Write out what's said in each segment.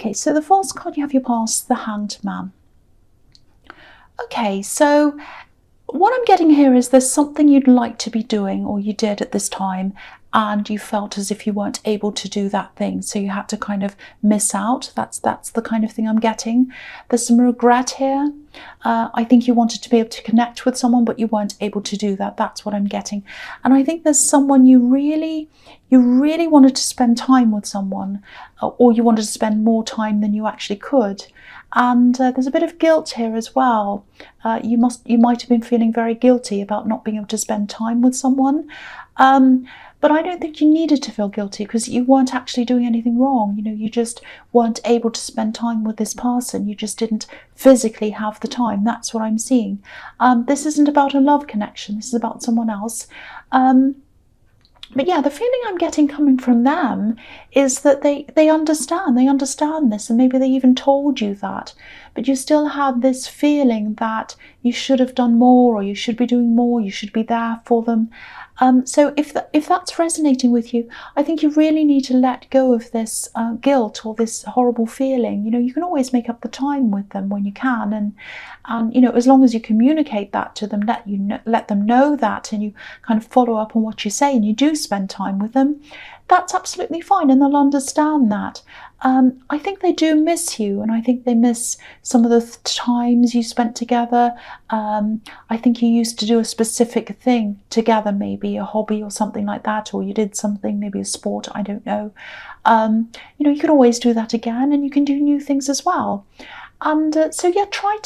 Okay, so the first card you have your past, the Hanged Man. Okay, so what I'm getting here is there's something you'd like to be doing, or you did at this time, and you felt as if you weren't able to do that thing, so you had to kind of miss out. That's the kind of thing I'm getting. There's some regret here. I think you wanted to be able to connect with someone, but you weren't able to do that. That's what I'm getting. And I think there's someone you really wanted to spend time with someone, or you wanted to spend more time than you actually could. And there's a bit of guilt here as well. You might have been feeling very guilty about not being able to spend time with someone. But I don't think you needed to feel guilty, because you weren't actually doing anything wrong. You know, you just weren't able to spend time with this person. You just didn't physically have the time. That's what I'm seeing. This isn't about a love connection. This is about someone else. But yeah, the feeling I'm getting coming from them is that they understand this, and maybe they even told you that, but you still have this feeling that you should have done more, or you should be doing more, you should be there for them. So if that's resonating with you, I think you really need to let go of this guilt or this horrible feeling. You know, you can always make up the time with them when you can, and you know, as long as you communicate that to them, let them know that, and you kind of follow up on what you say, and you do spend time with them, that's absolutely fine, and they'll understand that. I think they do miss you, and I think they miss some of the times you spent together. I think you used to do a specific thing together, maybe a hobby or something like that, or you did something, maybe a sport, I don't know. You know, you can always do that again, and you can do new things as well. And so yeah, try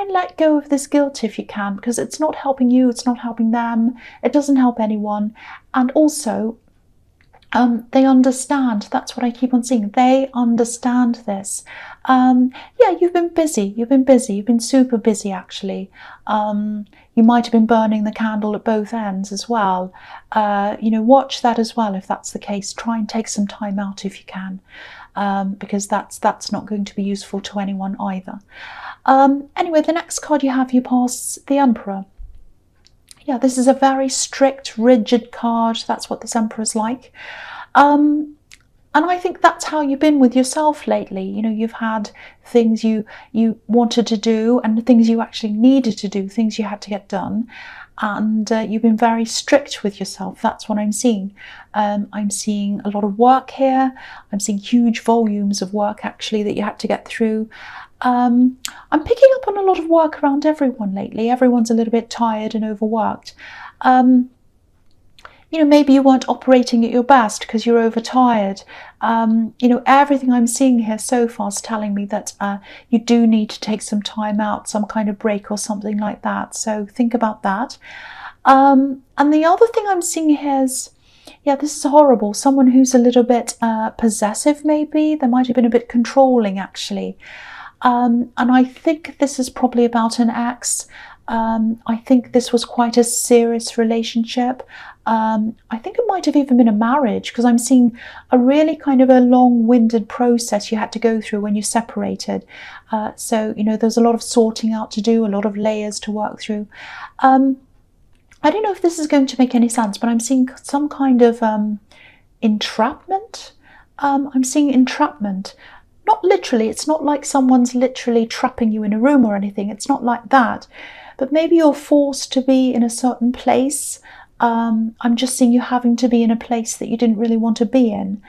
and let go of this guilt if you can, because it's not helping you, it's not helping them, it doesn't help anyone. And also, they understand. That's what I keep on seeing. They understand this. Yeah, you've been busy. You've been super busy, actually. You might have been burning the candle at both ends as well. You know, watch that as well if that's the case. Try and take some time out if you can, because that's not going to be useful to anyone either. Anyway, the next card you have, you pass the Emperor. Yeah, this is a very strict, rigid card. That's what this Emperor's like. And I think that's how you've been with yourself lately. You know, you've had things you wanted to do, and things you actually needed to do, things you had to get done. And you've been very strict with yourself. That's what I'm seeing. I'm seeing a lot of work here. I'm seeing huge volumes of work, actually, that you had to get through. I'm picking up on a lot of work around everyone lately. Everyone's a little bit tired and overworked. You know, maybe you weren't operating at your best because you're overtired. You know, everything I'm seeing here so far is telling me that you do need to take some time out, some kind of break or something like that. So think about that. And the other thing I'm seeing here is, yeah, this is horrible. Someone who's a little bit possessive, maybe. They might have been a bit controlling, actually. And I think this is probably about an ex. I think this was quite a serious relationship. I think it might have even been a marriage, because I'm seeing a really kind of a long-winded process you had to go through when you separated. So, you know, there's a lot of sorting out to do, a lot of layers to work through. I don't know if this is going to make any sense, but I'm seeing some kind of entrapment. I'm seeing entrapment. Not literally, it's not like someone's literally trapping you in a room or anything. It's not like that. But maybe you're forced to be in a certain place. I'm just seeing you having to be in a place that you didn't really want to be in.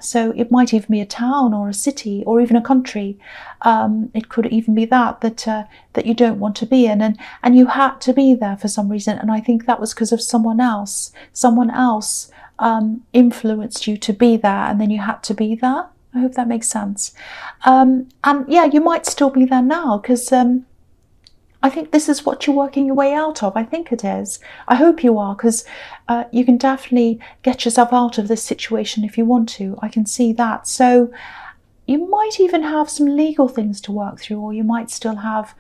So it might even be a town or a city or even a country. It could even be that you don't want to be in, and you had to be there for some reason. And I think that was because of someone else. Someone else influenced you to be there, and then you had to be there. I hope that makes sense. And yeah, you might still be there now, because I think this is what you're working your way out of. I think it is. I hope you are, because you can definitely get yourself out of this situation if you want to. I can see that. So you might even have some legal things to work through, or you might still have,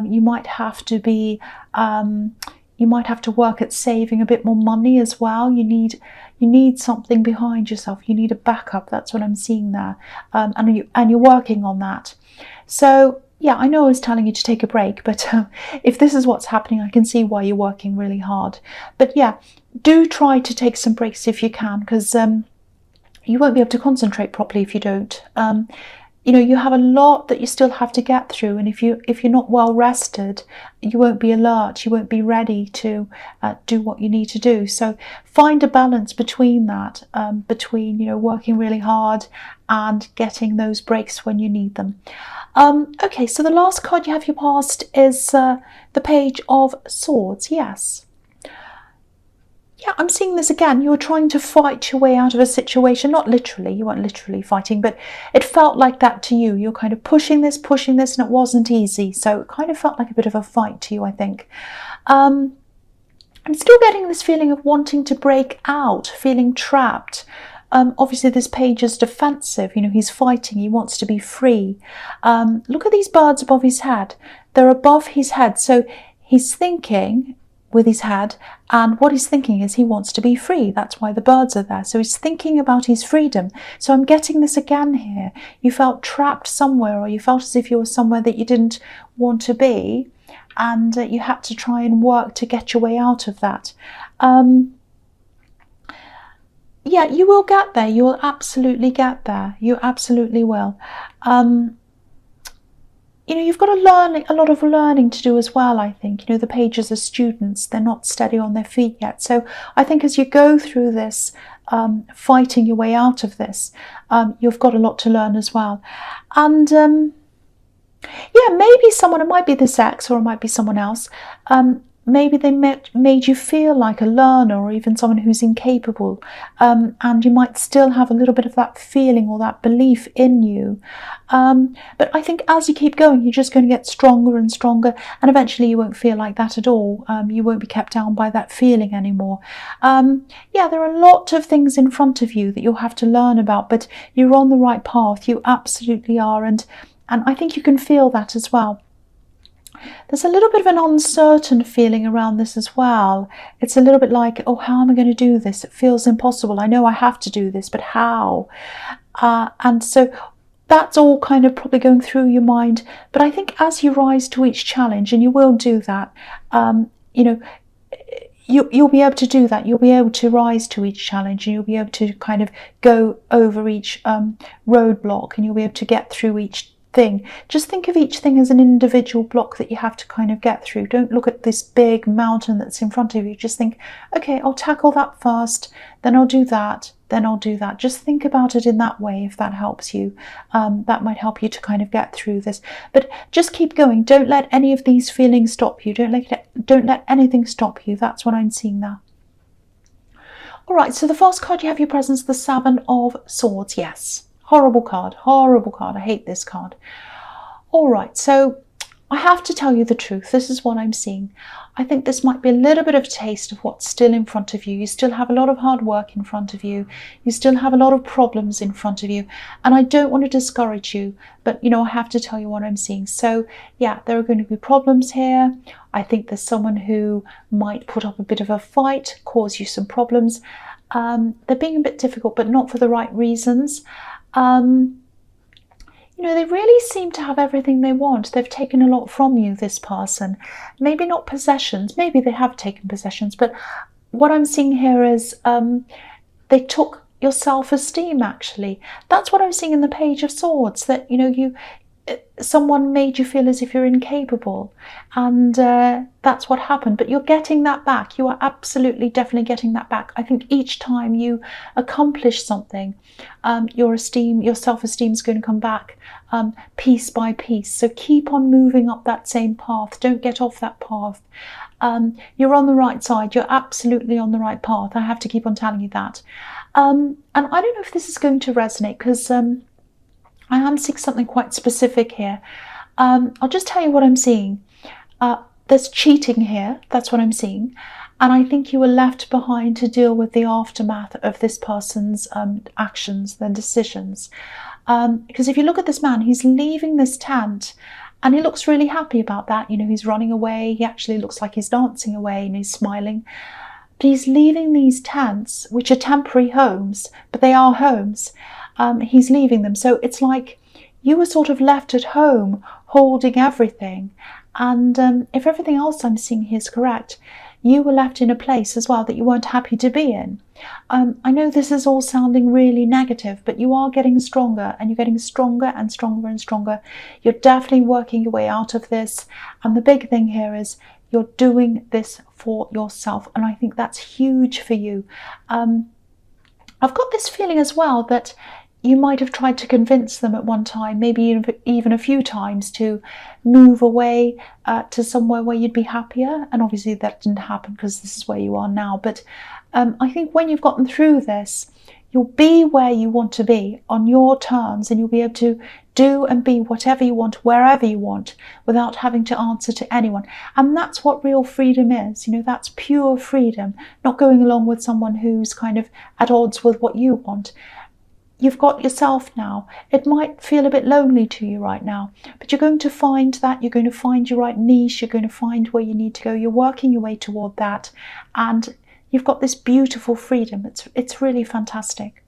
you might have to be, you might have to work at saving a bit more money as well. You need something behind yourself. You need a backup. That's what I'm seeing there, and you're working on that. So yeah, I know I was telling you to take a break, but if this is what's happening, I can see why you're working really hard. But yeah, do try to take some breaks if you can, because you won't be able to concentrate properly if you don't. You know, you have a lot that you still have to get through, and if you're not well rested, you won't be alert, you won't be ready to do what you need to do. So find a balance between that, between, you know, working really hard and getting those breaks when you need them. Okay, so the last card you have your past is the Page of Swords. Yes. Yeah, I'm seeing this again. You were trying to fight your way out of a situation. Not literally, you weren't literally fighting, but it felt like that to you. You're kind of pushing this, and it wasn't easy. So it kind of felt like a bit of a fight to you, I think. I'm still getting this feeling of wanting to break out, feeling trapped. Obviously, this page is defensive. You know, he's fighting. He wants to be free. Look at these birds above his head. They're above his head. So he's thinking with his head, and what he's thinking is he wants to be free. That's why the birds are there. So he's thinking about his freedom. So I'm getting this again here. You felt trapped somewhere, or you felt as if you were somewhere that you didn't want to be, and you had to try and work to get your way out of that. Yeah, you will get there. You will absolutely get there. You absolutely will. You know, you've got a lot of learning to do as well, I think. You know, the pages are students. They're not steady on their feet yet. So I think as you go through this, fighting your way out of this, you've got a lot to learn as well. And yeah, maybe someone, it might be this ex or it might be someone else, maybe they made you feel like a learner, or even someone who's incapable, and you might still have a little bit of that feeling or that belief in you. But I think as you keep going, you're just going to get stronger and stronger, and eventually you won't feel like that at all. You won't be kept down by that feeling anymore. Yeah, there are a lot of things in front of you that you'll have to learn about, but you're on the right path. You absolutely are, and I think you can feel that as well. There's a little bit of an uncertain feeling around this as well. It's a little bit like, oh, how am I going to do this? It feels impossible. I know I have to do this, but how? And so that's all kind of probably going through your mind. But I think as you rise to each challenge, and you will do that, you know, you'll be able to do that. You'll be able to rise to each challenge, and you'll be able to kind of go over each roadblock, and you'll be able to get through each thing. Just think of each thing as an individual block that you have to kind of get through. Don't look at this big mountain that's in front of you. Just think, okay, I'll tackle that first, then I'll do that, then I'll do that. Just think about it in that way, if that helps you. That might help you to kind of get through this. But just keep going. Don't let any of these feelings stop you. Don't let anything stop you. That's what I'm seeing there. All right, so the first card you have your presence, the Seven of Swords. Yes. Horrible card, horrible card. I hate this card. All right, so I have to tell you the truth. This is what I'm seeing. I think this might be a little bit of a taste of what's still in front of you. You still have a lot of hard work in front of you. You still have a lot of problems in front of you. And I don't want to discourage you, but, you know, I have to tell you what I'm seeing. So, yeah, there are going to be problems here. I think there's someone who might put up a bit of a fight, cause you some problems. They're being a bit difficult, but not for the right reasons. You know, they really seem to have everything they want. They've taken a lot from you, this person. Maybe not possessions. Maybe they have taken possessions. But what I'm seeing here is they took your self-esteem, actually. That's what I'm seeing in the Page of Swords. That, you know, someone made you feel as if you're incapable. And that's what happened. But you're getting that back. You are absolutely, definitely getting that back. I think each time you accomplish something, your self-esteem is going to come back piece by piece. So keep on moving up that same path. Don't get off that path. You're on the right side. You're absolutely on the right path. I have to keep on telling you that. And I don't know if this is going to resonate, because I am seeing something quite specific here. I'll just tell you what I'm seeing. There's cheating here. That's what I'm seeing. And I think you were left behind to deal with the aftermath of this person's actions, their decisions. Because if you look at this man, he's leaving this tent and he looks really happy about that. You know, he's running away. He actually looks like he's dancing away and he's smiling. But he's leaving these tents, which are temporary homes, but they are homes. He's leaving them. So it's like you were sort of left at home holding everything. And if everything else I'm seeing here is correct, you were left in a place as well that you weren't happy to be in. I know this is all sounding really negative, but you are getting stronger, and you're getting stronger and stronger and stronger. You're definitely working your way out of this. And the big thing here is you're doing this for yourself. And I think that's huge for you. I've got this feeling as well that you might have tried to convince them at one time, maybe even a few times, to move away to somewhere where you'd be happier. And obviously that didn't happen because this is where you are now. But I think when you've gotten through this, you'll be where you want to be on your terms, and you'll be able to do and be whatever you want, wherever you want, without having to answer to anyone. And that's what real freedom is. You know, that's pure freedom, not going along with someone who's kind of at odds with what you want. You've got yourself now. It might feel a bit lonely to you right now, but you're going to find that. You're going to find your right niche. You're going to find where you need to go. You're working your way toward that, and you've got this beautiful freedom. It's really fantastic.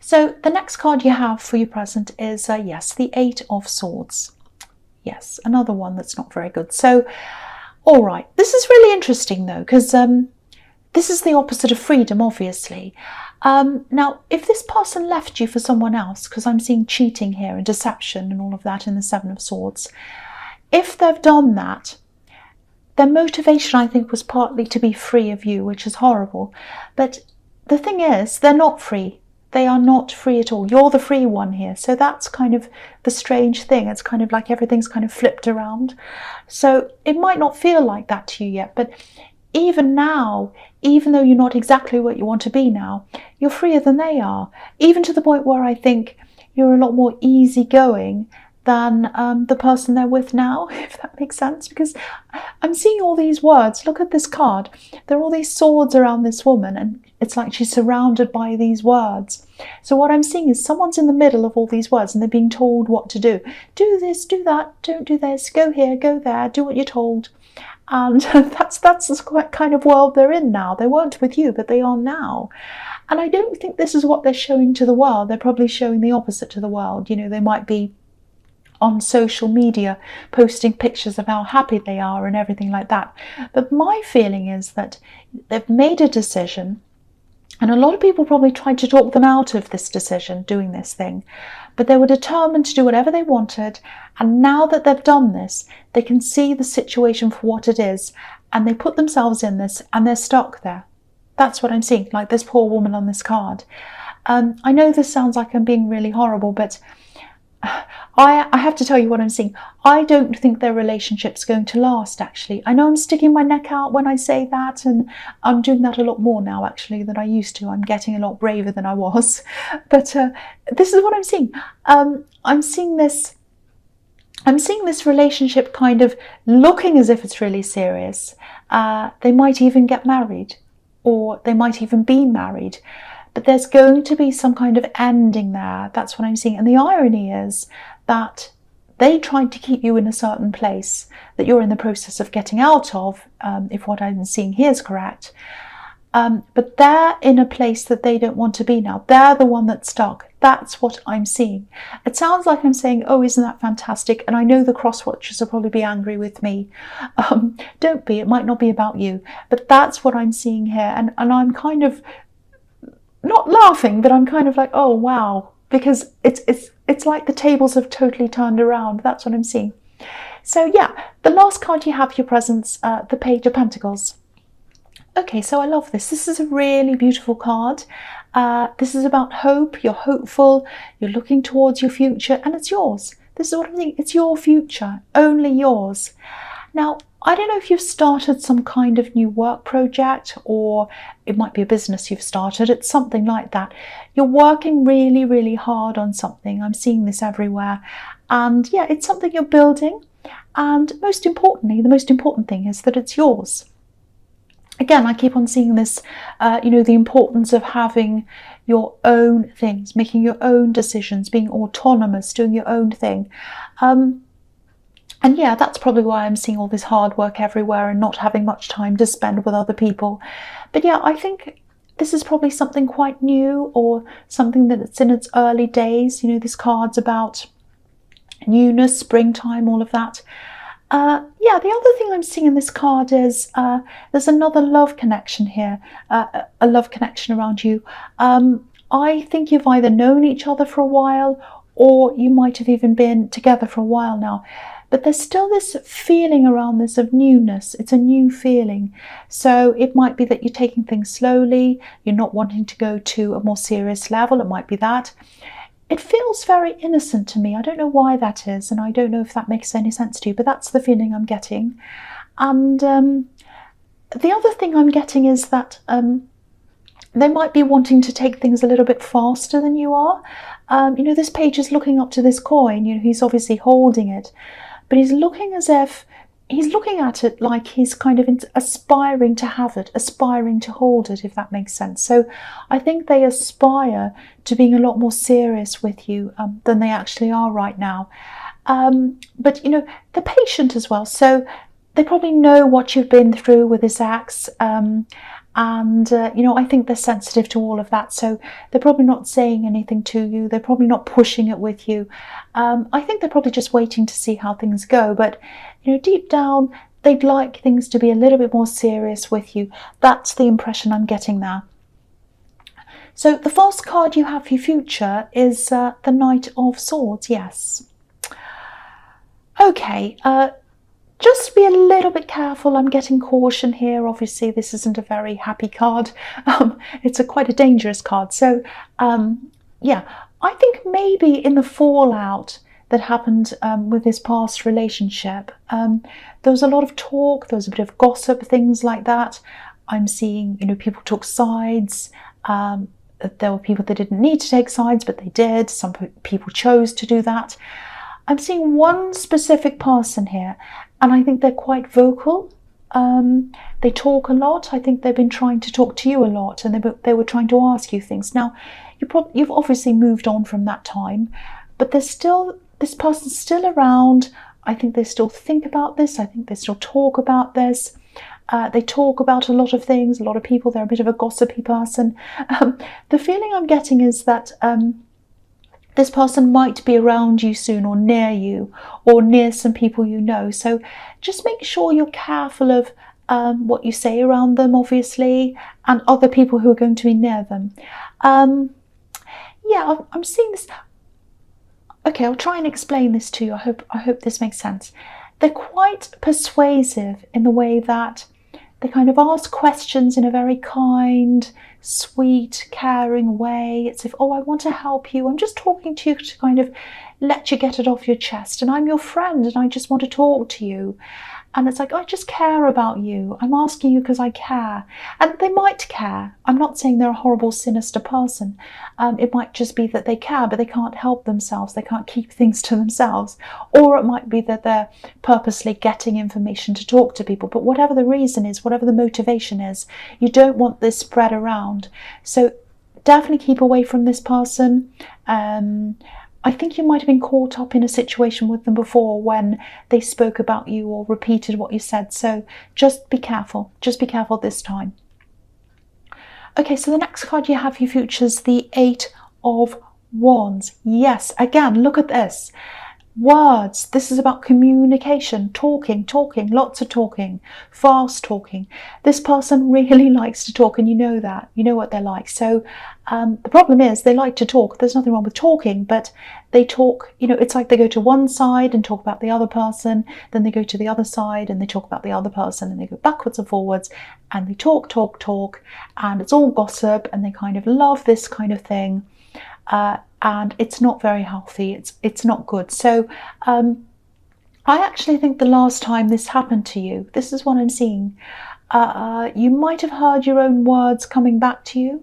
So the next card you have for your present is, yes, the Eight of Swords. Yes, another one that's not very good. So, all right, this is really interesting though, because this is the opposite of freedom, obviously. Now, if this person left you for someone else, because I'm seeing cheating here and deception and all of that in the Seven of Swords, if they've done that, their motivation, I think, was partly to be free of you, which is horrible. But the thing is, they're not free. They are not free at all. You're the free one here. So that's kind of the strange thing. It's kind of like everything's kind of flipped around. So it might not feel like that to you yet, but even now, even though you're not exactly what you want to be now, you're freer than they are. Even to the point where I think you're a lot more easygoing than the person they're with now, if that makes sense. Because I'm seeing all these words. Look at this card. There are all these swords around this woman, and it's like she's surrounded by these words. So what I'm seeing is someone's in the middle of all these words, and they're being told what to do. Do this, do that, don't do this, go here, go there, do what you're told. And that's the kind of world they're in now. They weren't with you, but they are now. And I don't think this is what they're showing to the world. They're probably showing the opposite to the world. You know, they might be on social media posting pictures of how happy they are and everything like that. But my feeling is that they've made a decision, and a lot of people probably tried to talk them out of this decision, doing this thing, but they were determined to do whatever they wanted. And now that they've done this, they can see the situation for what it is, and they put themselves in this, and they're stuck there. That's what I'm seeing, like this poor woman on this card. I know this sounds like I'm being really horrible, but I have to tell you what I'm seeing. I don't think their relationship's going to last, actually. I know I'm sticking my neck out when I say that, and I'm doing that a lot more now, actually, than I used to. I'm getting a lot braver than I was. But this is what I'm seeing. I'm seeing this relationship kind of looking as if it's really serious. They might even get married, or they might even be married. But there's going to be some kind of ending there. That's what I'm seeing. And the irony is that they tried to keep you in a certain place that you're in the process of getting out of, if what I'm seeing here is correct. But they're in a place that they don't want to be now. They're the one that's stuck. That's what I'm seeing. It sounds like I'm saying, oh, isn't that fantastic? And I know the cross-watchers will probably be angry with me. Don't be. It might not be about you. But that's what I'm seeing here. And I'm kind of not laughing, but I'm kind of like, oh, wow. Because it's like the tables have totally turned around. That's what I'm seeing. So yeah, the last card you have for your presents, the Page of Pentacles. Okay, so I love this. This is a really beautiful card. This is about hope. You're hopeful. You're looking towards your future, and it's yours. This is what I think. It's your future, only yours. Now, I don't know if you've started some kind of new work project, or it might be a business you've started. It's something like that. You're working really, really hard on something. I'm seeing this everywhere. And yeah, it's something you're building. And most importantly, the most important thing is that it's yours. Again, I keep on seeing this, the importance of having your own things, making your own decisions, being autonomous, doing your own thing. And yeah, that's probably why I'm seeing all this hard work everywhere and not having much time to spend with other people. But yeah, I think this is probably something quite new, or something that's in its early days. You know, this card's about newness, springtime, all of that. Yeah, the other thing I'm seeing in this card is there's another love connection here, a love connection around you. I think you've either known each other for a while, or you might have even been together for a while now. But there's still this feeling around this of newness. It's a new feeling. So it might be that you're taking things slowly, you're not wanting to go to a more serious level. It might be that. It feels very innocent to me. I don't know why that is, and I don't know if that makes any sense to you, but that's the feeling I'm getting. And the other thing I'm getting is that they might be wanting to take things a little bit faster than you are. This page is looking up to this coin. He's obviously holding it, but he's looking as if he's looking at it like he's kind of aspiring to have it, aspiring to hold it, if that makes sense. So I think they aspire to being a lot more serious with you than they actually are right now. But they're patient as well. So they probably know what you've been through with this ex. I think they're sensitive to all of that. So they're probably not saying anything to you. They're probably not pushing it with you. I think they're probably just waiting to see how things go. But, deep down, they'd like things to be a little bit more serious with you. That's the impression I'm getting there. So the first card you have for your future is the Knight of Swords. Yes. Okay. Just be a little bit careful. I'm getting caution here. Obviously, this isn't a very happy card. It's quite a dangerous card. So, yeah, I think maybe in the fallout that happened with this past relationship, there was a lot of talk, there was a bit of gossip, things like that. I'm seeing, people took sides. There were people that didn't need to take sides, but they did. Some people chose to do that. I'm seeing one specific person here, and I think they're quite vocal. They talk a lot. I think they've been trying to talk to you a lot, and they were trying to ask you things. Now, you've obviously moved on from that time, but this person's still around. I think they still think about this. I think they still talk about this. They talk about a lot of things, a lot of people. They're a bit of a gossipy person. The feeling I'm getting is that this person might be around you soon, or near you, or near some people you know. So just make sure you're careful of what you say around them, obviously, and other people who are going to be near them. Yeah, I'm seeing this. Okay, I'll try and explain this to you. I hope this makes sense. They're quite persuasive in the way that they kind of ask questions in a very kind, sweet, caring way. It's if, oh, I want to help you. I'm just talking to you to kind of let you get it off your chest. And I'm your friend and I just want to talk to you. And it's like, I just care about you. I'm asking you because I care. And they might care. I'm not saying they're a horrible, sinister person. It might just be that they care, but they can't help themselves. They can't keep things to themselves. Or it might be that they're purposely getting information to talk to people. But whatever the reason is, whatever the motivation is, you don't want this spread around. So definitely keep away from this person. I think you might have been caught up in a situation with them before when they spoke about you or repeated what you said. So just be careful. Just be careful this time. Okay, so the next card you have for your future is the Eight of Wands. Yes, again, look at this. Words. This is about communication, talking, lots of talking, fast talking. This person really likes to talk, and you know that. You know what they're like. So the problem is they like to talk. There's nothing wrong with talking, but they talk, it's like they go to one side and talk about the other person, then they go to the other side and they talk about the other person, and they go backwards and forwards, and they talk, and it's all gossip, and they kind of love this kind of thing. And it's not very healthy. It's not good. So I actually think the last time this happened to you, this is what I'm seeing. You might have heard your own words coming back to you.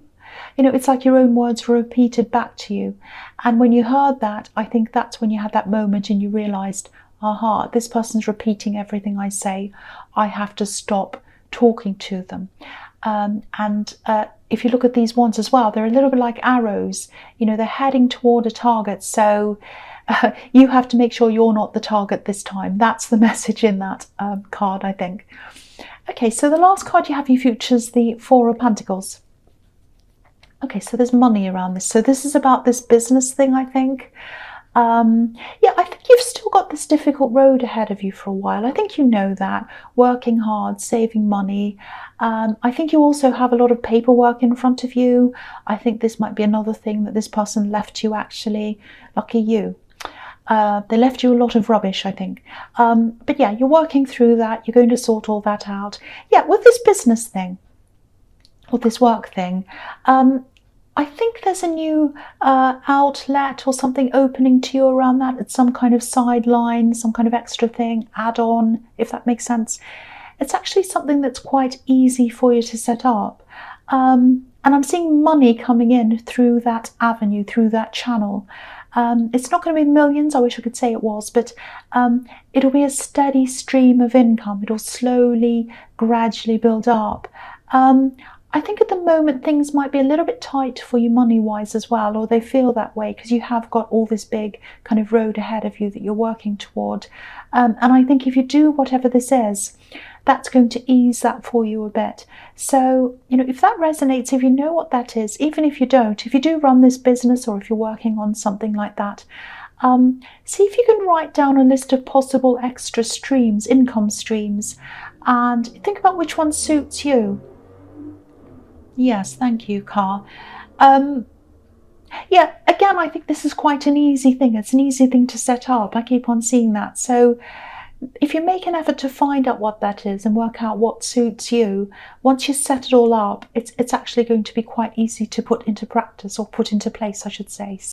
It's like your own words were repeated back to you. And when you heard that, I think that's when you had that moment and you realized, aha, this person's repeating everything I say. I have to stop talking to them. If you look at these wands as well, they're a little bit like arrows. They're heading toward a target. So you have to make sure you're not the target this time. That's the message in that card, I think. Okay, so the last card you have in your future is the Four of Pentacles. Okay, so there's money around this. So this is about this business thing, I think. Yeah, I think you've still got this difficult road ahead of you for a while. I think you know that. Working hard, saving money. I think you also have a lot of paperwork in front of you. I think this might be another thing that this person left you, actually. Lucky you. They left you a lot of rubbish, I think. But yeah, you're working through that. You're going to sort all that out. Yeah, with this business thing, or this work thing, I think there's a new outlet or something opening to you around that. It's some kind of sideline, some kind of extra thing, add-on, if that makes sense. It's actually something that's quite easy for you to set up. And I'm seeing money coming in through that avenue, through that channel. It's not going to be millions, I wish I could say it was, but it'll be a steady stream of income. It'll slowly, gradually build up. I think at the moment things might be a little bit tight for you money-wise as well, or they feel that way because you have got all this big kind of road ahead of you that you're working toward. And I think if you do whatever this is, that's going to ease that for you a bit. So, if that resonates, if you know what that is, even if you don't, if you do run this business or if you're working on something like that, see if you can write down a list of possible extra streams, income streams, and think about which one suits you. Yes, thank you, Car. Yeah, again, I think this is quite an easy thing. It's an easy thing to set up. I keep on seeing that. So if you make an effort to find out what that is and work out what suits you, once you set it all up, it's actually going to be quite easy to put into practice, or put into place, I should say.